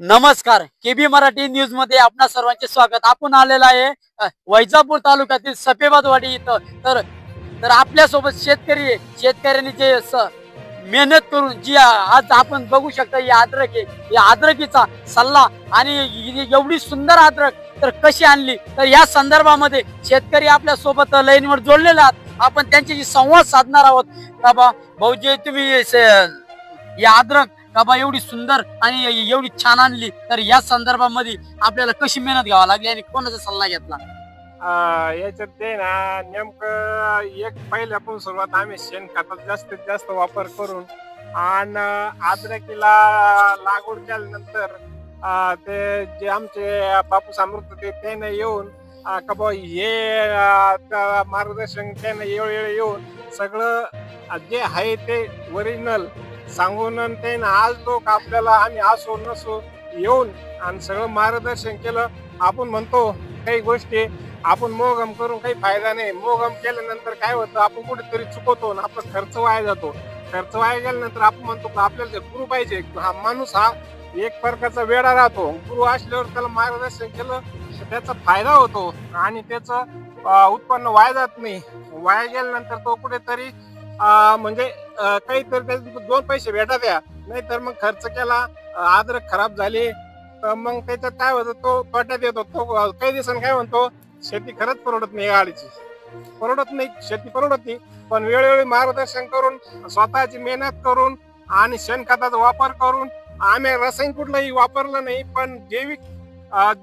नमस्कार, KB Marathi news मध्ये आपणा सर्वांचे स्वागत। आपण आलेला आहे वैजापूर तालुक्यातील सफेबादवाडी इथं। तर आपल्या सोबत शेतकरी आहे। शेतकऱ्यांनी जे मेहनत करून जी आज आपण बघू शकता ही अद्रक आहे, या अद्रकीचा सल्ला आणि एवढी सुंदर अद्रक तर कशी आणली, तर या संदर्भामध्ये शेतकरी आपल्या सोबत लाईनवर जोडलेले आहेत। आपण त्यांच्याशी संवाद साधणार आहोत। बाबा भाऊजी, तुम्ही या अद्रक बाबा एवढी सुंदर आणि एवढी छान आणली, तर या संदर्भामध्ये आपल्याला कशी मेहनत घ्यावी लागली आणि कोणाचा सल्ला घेतला? याच्यात ते ना नेमकं एक पहिल्यापासून सुरुवात आम्ही शेणखताचा जास्तीत जास्त वापर करून आणि अद्रकीला लागवड केल्यानंतर ते जे आमचे बापूस अमृत होते त्याने येऊन का बा हे मार्गदर्शन त्याने वेळोवेळी येऊन सगळं जे आहे ते ओरिजिनल सांगून ते ना आज लोक आपल्याला आम्ही असो नसो येऊन आणि सगळं मार्गदर्शन केलं। आपण म्हणतो काही गोष्टी आपण मोहगम करून काही फायदा नाही। मोहगम केल्यानंतर काय होतं, आपण कुठेतरी चुकवतो आणि आपला खर्च वाया जातो। खर्च वाया गेल्यानंतर आपण म्हणतो आपल्याला गुरु पाहिजे। हा माणूस हा एक प्रकारचा वेडा राहतो। गुरु असल्यावर त्याला मार्गदर्शन केलं तर त्याचा फायदा होतो आणि त्याचं उत्पन्न वाया जात नाही। वाया गेल्यानंतर तो कुठेतरी म्हणजे काहीतरी त्याचे दोन पैसे भेटत या, नाहीतर मग खर्च केला अद्रक खराब झाली तर मग त्याच्यात काय होतं, तो तोट्यात येतो। तो काही दिवसांनी काय म्हणतो, शेती खरंच परवडत नाही, गाडीची परवडत नाही, शेती परवडत नाही। पण वेळोवेळी मार्गदर्शन करून स्वतःची मेहनत करून आणि शेणखताचा वापर करून आम्ही रसायन कुठलंही वापरलं नाही, पण जैविक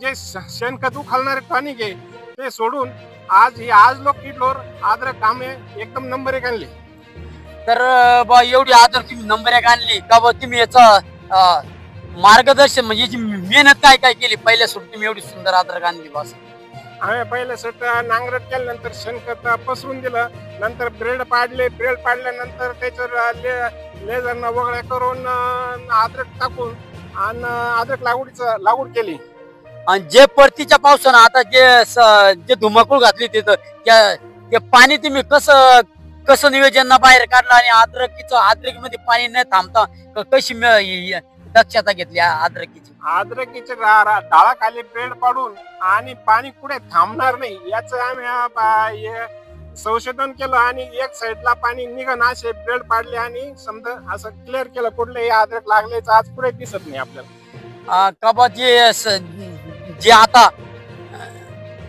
जे शेणखत उखालणारे टॉनिक आहे ते सोडून आज लोक किलोर अद्रक आम्ही एकदम नंबर 1 आणली। तर बा एवढी अद्रक तुम्ही नंबर 1 आणली का बा, तुम्ही याचा मार्गदर्शन म्हणजे याची मेहनत काय काय केली पहिल्या सुट तुम्ही एवढी सुंदर अद्रक आणली? बस आम्ही पहिल्या सुट नांगरट केल्यानंतर शेणखत पसरून दिलं, नंतर ब्रेड पाडल्यानंतर त्याच्यावर लेझरनं वगळ्या करून अद्रक टाकून आणि अद्रक लागवड केली। आणि जे परतीच्या पावसानं आता जे धुमाकूळ घातली तिथं ते पाणी तुम्ही कसं नियोजन बाहेर काढलं आणि अद्रकीमध्ये पाणी न थांबता कशी दक्षता घेतली अद्रकीचे डाळाखाली ब्रेड पाडून आणि पाणी कुठे थांबणार नाही याचं आम्ही संशोधन केलं आणि एक साईडला पाणी निघण असे ब्रेड पाडले आणि समजा असं क्लिअर केलं, कुठले अद्रक लागल्याचं आज पुढे दिसत नाही आपल्याला। कबा जे आता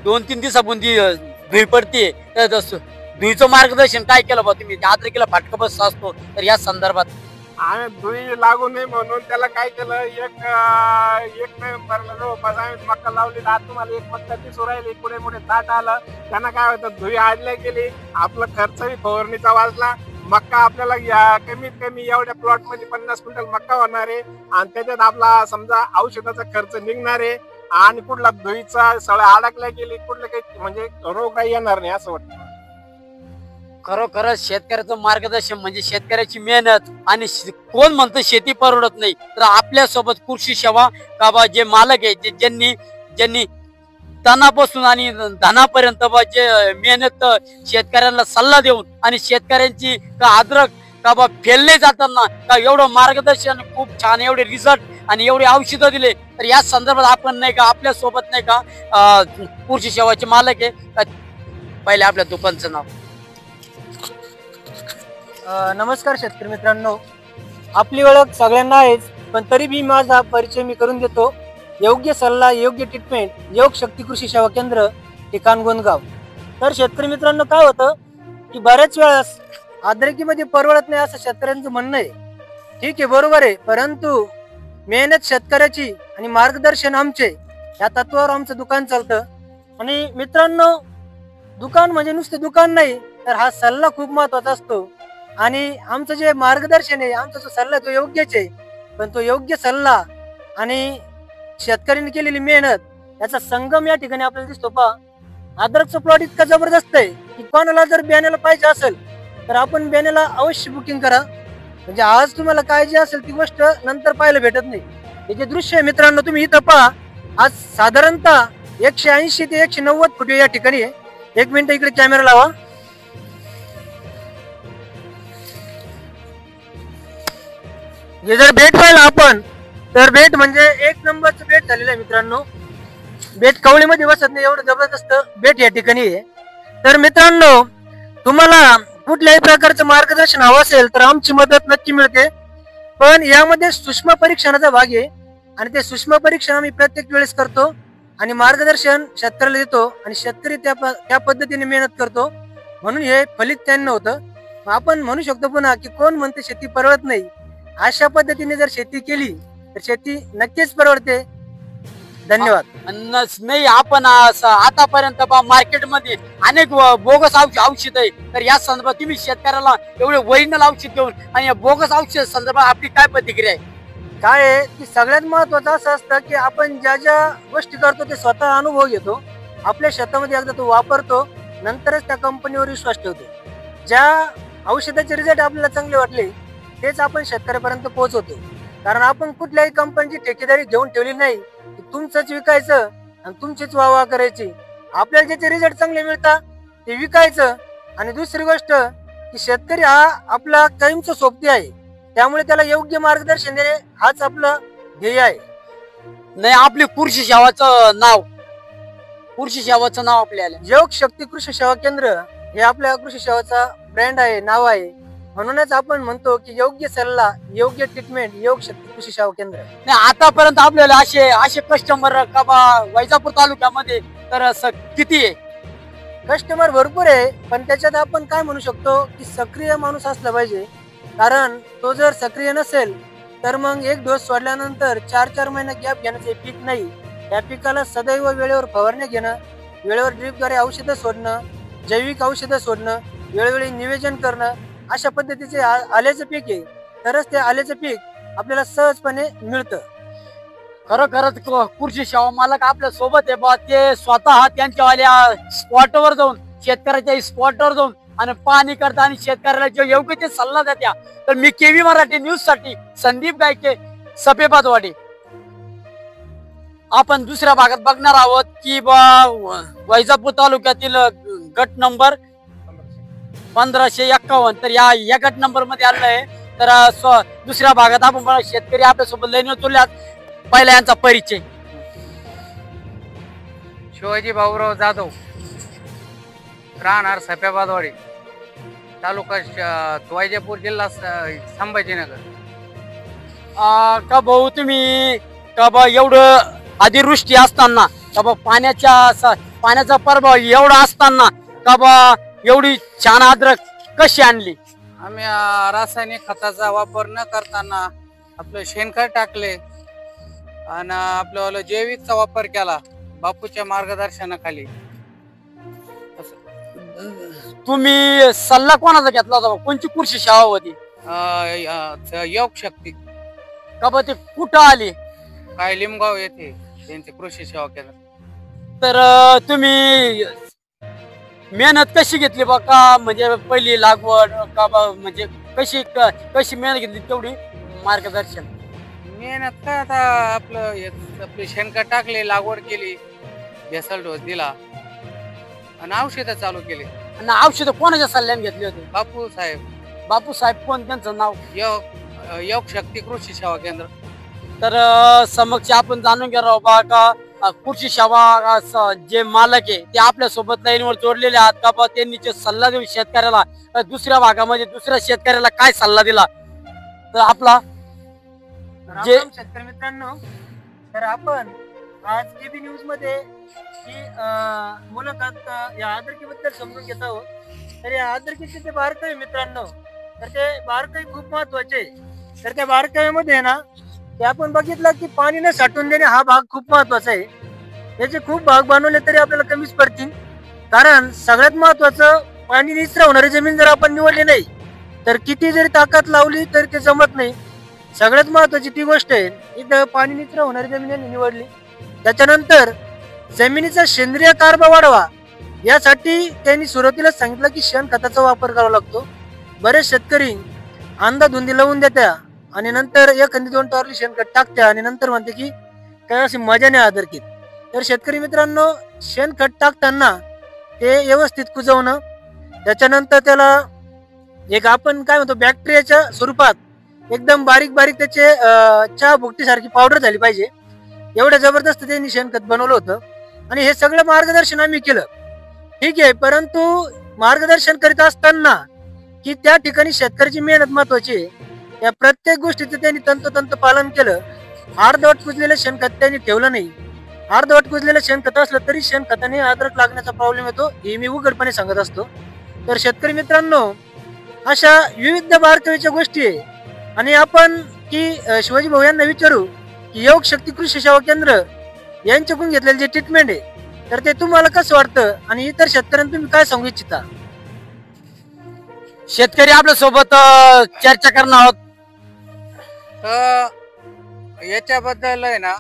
2-3 दिवसापूर्वी धुई पडते, धुईचं मार्गदर्शन काय केलं बा तुम्ही? अद्रकीला फाटका बस असतो, तर या संदर्भात आम्ही धुई लागू नये म्हणून त्याला काय केलं, एक नंबरला जवळपास आम्ही मक्का लावली। आज तुम्हाला एक मक्का दिसू राहिली, पुढे पुढे ताट आलं, त्यांना काय होतं धुई आडल्या गेली, आपला खर्चही फवारणीचा वाचला। मक्का आपल्याला कमीत कमी एवढ्या प्लॉट मध्ये 50 क्विंटल मक्का होणार आहे आणि त्याच्यात आपला समजा औषधाचा खर्च निघणार आहे आणि कुठला धुईचा सळा अडकल्या गेली, कुठलं काही म्हणजे रोग काही येणार नाही असं वाटतं। खरोखरच शेतकऱ्याचं मार्गदर्शन म्हणजे शेतकऱ्याची मेहनत। आणि कोण म्हणतं शेती परवडत नाही, तर आपल्या सोबत कृषी सेवा का जे मालक आहे, ज्यांनी तणापासून आणि धनापर्यंत जे मेहनत शेतकऱ्यांना सल्ला देऊन आणि शेतकऱ्यांची अद्रक का फेलले जाताना का एवढं मार्गदर्शन खूप छान, एवढे रिझल्ट आणि एवढे औषधं दिले, तर या संदर्भात आपण नाही का आपल्या सोबत नाही का कृषी सेवाचे मालक आहे। पहिले आपल्या दुकानचं नाव? नमस्कार शेतकरी मित्रांनो, आपली ओळख सगळ्यांना आहेच, पण तरी मी माझा परिचय मी करून देतो। योग्य सल्ला, योग्य ट्रीटमेंट, योग शक्ती कृषी सेवा केंद्र, ठिकाण गोंदगाव। तर शेतकरी मित्रांनो, काय होतं की बऱ्याच वेळेस अद्रकीमध्ये परवडत नाही असं शेतकऱ्यांचं म्हणणं आहे। ठीक आहे, बरोबर आहे, परंतु मेहनत शेतकऱ्याची आणि मार्गदर्शन आमचे या तत्वावर आमचं दुकान चालतं। आणि मित्रांनो, दुकान म्हणजे नुसते दुकान नाही, तर हा सल्ला खूप महत्वाचा असतो। आणि आमचं जे मार्गदर्शन आहे, आमचा जो सल्ला तो योग्यच आहे, पण तो योग्य सल्ला आणि शेतकऱ्यांनी केलेली मेहनत याचा संगम या ठिकाणी आपल्याला दिसतो। पहा, अद्रकचं प्लॉट इतका जबरदस्त आहे की कोणाला जर बियाण्याला पाहिजे असेल तर आपण बियाण्याला अवश्य बुकिंग करा। म्हणजे आज तुम्हाला काय जे असेल ती गोष्ट नंतर पाहायला भेटत नाही। हे जे दृश्य आहे मित्रांनो, तुम्ही इथं पहा, आज साधारणतः 180 ते 190 फूट या ठिकाणी आहे। 1 मिनिट इकडे कॅमेरा लावा। हे जर भेट पाहिलं आपण तर बेट म्हणजे एक नंबरचं बेट झालेलं आहे मित्रांनो. बेट कवळीमध्ये बसत नाही एवढं जबरदस्त बेट या ठिकाणी आहे. तर मित्रांनो, तुम्हाला कुठल्याही प्रकारचं मार्गदर्शन हवं असेल तर आमची मदत नक्की मिळते. पण यामध्ये सूक्ष्म परीक्षणाचा भाग आहे आणि ते सूक्ष्म परीक्षण आम्ही प्रत्येक वेळेस करतो आणि मार्गदर्शन शेतकऱ्याला देतो आणि शेतकरी त्या पद्धतीने मेहनत करतो, म्हणून हे फलित त्यांना होतं. आपण म्हणू शकतो पुन्हा की कोण म्हणते शेती परवडत नाही, अशा पद्धतीने जर शेती केली तर शेती नक्कीच परवडते. धन्यवाद. नाही आपण आतापर्यंत मार्केटमध्ये अनेक बोगस औषध आहे, तर या संदर्भात तुम्ही शेतकऱ्याला एवढे ओरिजिनल औषध देऊन आणि या बोगस औषध संदर्भात आपली काय प्रतिक्रिया आहे? काय आहे की सगळ्यात महत्वाचं असं असतं की आपण ज्या ज्या गोष्टी करतो ते स्वतः अनुभव घेतो, आपल्या शेतामध्ये एकदा तो वापरतो, नंतरच त्या कंपनीवर विश्वास ठेवतो. ज्या औषधाचे रिझल्ट आपल्याला चांगले वाटले तेच आपण शेतकऱ्यापर्यंत पोहोचवतो. कारण आपण कुठल्याही कंपनीची ठेकेदारी घेऊन ठेवली नाही की तुमचंच विकायचं आणि तुमचीच वाहवा करायची. आपल्याला ज्याचे रिझल्ट चांगले मिळतात ते विकायचं. आणि दुसरी गोष्ट की शेतकरी हा आपला कायमचा सोबती आहे, त्यामुळे त्याला योग्य मार्गदर्शन देणे हाच आपलं ध्येय आहे. नाही आपली कृषी सेवाचं नाव आपल्याला योग शक्ती कृषी सेवा केंद्र हे आपल्या कृषी सेवाचा ब्रँड आहे, नाव आहे. म्हणूनच आपण म्हणतो की योग्य सल्ला, योग्य ट्रीटमेंट, योग शक्ती कृषी सेवा केंद्र. नाही आतापर्यंत आपल्याला असे कस्टमर का वैजापूर तालुक्यामध्ये तर किती आहे? कस्टमर भरपूर आहे, पण त्याच्यात आपण काय म्हणू शकतो की सक्रिय माणूस असला पाहिजे. कारण तो जर सक्रिय नसेल तर मग एक डोस सोडल्यानंतर 4-4 महिने गॅप घेण्याचे पीक नाही. त्या पिकाला सदैव वेळेवर फवारणी घेणं, वेळेवर ड्रिपद्वारे औषधं सोडणं, जैविक औषधं सोडणं, वेळोवेळी नियोजन करणं, अशा पद्धतीचे आल्याचं पीक आहे. तरच ते आल्याचं पीक आपल्याला सहजपणे मिळतं. खरंच कृषी सेवा मालक आपल्या सोबत आहे बा. ते स्वतः त्यांच्या स्पॉटवर जाऊन, शेतकऱ्याच्या स्पॉटवर जाऊन आणि पाणी करता आणि शेतकऱ्याला जो योग्य ते सल्ला देत्या. तर मी केवी मराठी न्यूज साठी संदीप गायके, सपेबादवाडी. आपण दुसऱ्या भागात बघणार आहोत की वैजापूर तालुक्यातील गट नंबर 1551. तर या गट नंबर मध्ये आलेलं आहे. तर दुसऱ्या भागात आपण शेतकरी आपल्यासोबत लाईनवर तुल्यात. पहिला यांचा परिचय. शिवाजी भाऊराव जाधव, राहणार सपेबादवाडी, तालुका वैजापूर, जिल्हा संभाजीनगर. का भाऊ तुम्ही एवढं अतिवृष्टी असताना पाण्याचा प्रभाव एवढा असताना एवढी छान अद्रक कशी आणली? आम्ही रासायनिक खताचा वापर न करताना आपलं शेणखत टाकले आणि आपलं जैविकचा वापर केला बापूच्या मार्गदर्शनाखाली. तुम्ही सल्ला कोणाचा घेतला होता? कोणची कृषी सेवा होती? योग शक्ती. ते कुठं आली? काय लिमगाव येथे त्यांचे कृषी सेवा केंद्र. तर तुम्ही मेहनत कशी घेतली का? म्हणजे पहिली लागवड म्हणजे कशी मेहनत घेतली तेवढी मार्गदर्शन? मेहनत काय आता आपलं शेणखत टाकले, लागवड केली, बेसल डोस दिला आणि औषधं चालू केली. आणि औषध कोणाच्या सल्ल्याने घेतली होती? बापू साहेब कोण, त्यांचं नाव? योग शक्ती कृषी सेवा केंद्र. तर समक्ष आपण जाणून घेणार बा का कृषी सेवा जे मालक आहे ते आपल्या सोबत लाईनवर जोडलेले आहात का? त्यांनी जे सल्ला देऊ शेतकऱ्याला, दुसऱ्या भागामध्ये दुसऱ्या शेतकऱ्याला काय सल्ला दिला? तर आपला जे शेतकरी मित्रांनो, तर आपण आज केबी न्यूज मध्ये ही मुलाखत या आदरकीबद्दल समजून घेत आहोत. तर या आदरकीचे जे बारकाई मित्रांनो, तर ते बारकाई खूप महत्वाचे. तर त्या बारकाईमध्ये ना ते आपण बघितलं की पाणी न साठवून देणे हा भाग खूप महत्वाचा आहे. याचे खूप भाग बनवले तरी आपल्याला कमीच पडतील. कारण सगळ्यात महत्वाचं, पाणी निचरा होणारी जमीन जर आपण निवडली नाही तर किती जरी ताकद लावली तरी ते जमत नाही. सगळ्यात महत्वाची ती गोष्ट आहे, इथं पाणी निचरा होणारी जमीन निवडली. त्याच्यानंतर जमिनीचा सेंद्रिय कार्ब वाढवा यासाठी त्यांनी सुरुवातीला सांगितलं की शेणखताचा वापर करावा लागतो. बरेच शेतकरी अंधाधुंदी लावून देत्या आणि नंतर एखादी 2 टॉरली शेणखत टाकत्या आणि नंतर म्हणते की काय अशी मजा नाही आदरकीत. तर शेतकरी मित्रांनो, शेणखत टाकताना ते व्यवस्थित कुजवणं, त्याच्यानंतर त्याला एक आपण काय म्हणतो बॅक्टेरियाच्या स्वरूपात एकदम बारीक बारीक त्याचे चहा भुकटी सारखी पावडर झाली पाहिजे, एवढं जबरदस्त त्यांनी शेणखत बनवलं होतं. आणि हे सगळं मार्गदर्शन आम्ही केलं, ठीक आहे. परंतु मार्गदर्शन करीत असताना की त्या ठिकाणी शेतकऱ्याची मेहनत महत्वाची आहे, या प्रत्येक गोष्टीचं त्यांनी तंतोतंत पालन केलं. अर्धवट कुजलेलं शेणखत त्यांनी ठेवलं नाही. अर्धवट कुजलेलं शेणखत असलं तरी शेणखताने अद्रक लागण्याचा प्रॉब्लेम येतो, हे मी उघडपणे सांगत असतो. तर शेतकरी मित्रांनो, अशा विविध बारकावीच्या गोष्टी आहे. आणि आपण की शिवाजी भाऊ यांना विचारू की योग शक्ती कृषी सेवा केंद्र यांच्याकडून घेतलेले जे ट्रीटमेंट आहे, तर ते तुम्हाला कसं वाटतं आणि इतर शेतकऱ्यांना तुम्ही काय सांगू इच्छिता? शेतकरी आपल्या सोबत चर्चा करणार आहोत. तर याच्याबद्दल आहे ना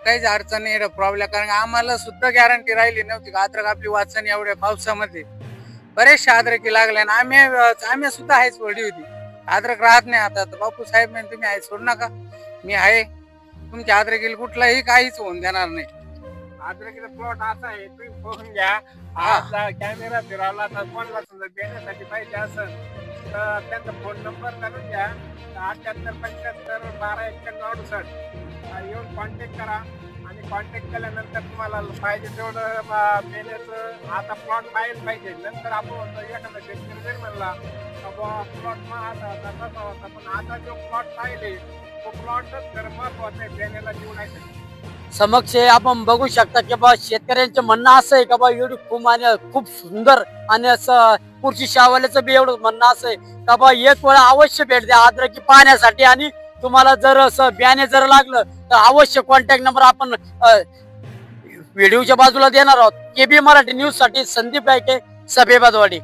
काहीच अडचण नाही, प्रॉब्लेम. कारण आम्हाला सुद्धा गॅरंटी राहिली नव्हती का अद्रक आपली वाचन एवढ्या पावसामध्ये बरेचशे अद्रकी लागल्या ना. आम्ही सुद्धा आहेच वडी होती, अद्रक राहत नाही. आता बापू साहेब म्हणजे तुम्ही आहे सोड नका, मी आहे तुमच्या अद्रकीला कुठलाही काहीच होऊन देणार नाही. अद्रकीचा प्लॉट असा आहे, तुम्ही बघून घ्या. आज कॅमेरा फिरवला तर कोणाला समजा देण्यासाठी पाहिजे असेल तर त्यांचा फोन नंबर करून घ्या, 7875 1291 68. येऊन कॉन्टॅक्ट करा आणि कॉन्टॅक्ट केल्यानंतर तुम्हाला पाहिजे तेवढं बेण्याचं आता प्लॉट पाहायला पाहिजे. नंतर आपण म्हणतो एखादा शेतकरी जरी म्हणला प्लॉट तसा होता, पण आता जो प्लॉट पाहिले तो प्लॉटच खरं महत्वाचं आहे बेण्याला निवडायचं. समक्ष आपण बघू शकता की बा शेतकऱ्यांचं म्हणणं असं आहे का बा एवढी खूप सुंदर आणि असं कृषी शावाल्याचं बी एवढं म्हणणं असं आहे का बा एक वेळा अवश्य भेट द्या अद्रकी पाहण्यासाठी. आणि तुम्हाला जर असं बियाणे जर लागलं तर अवश्य कॉन्टॅक्ट नंबर आपण व्हिडिओच्या बाजूला देणार आहोत. केबी मराठी न्यूज साठी संदीप गायके, सफेबादवाडी.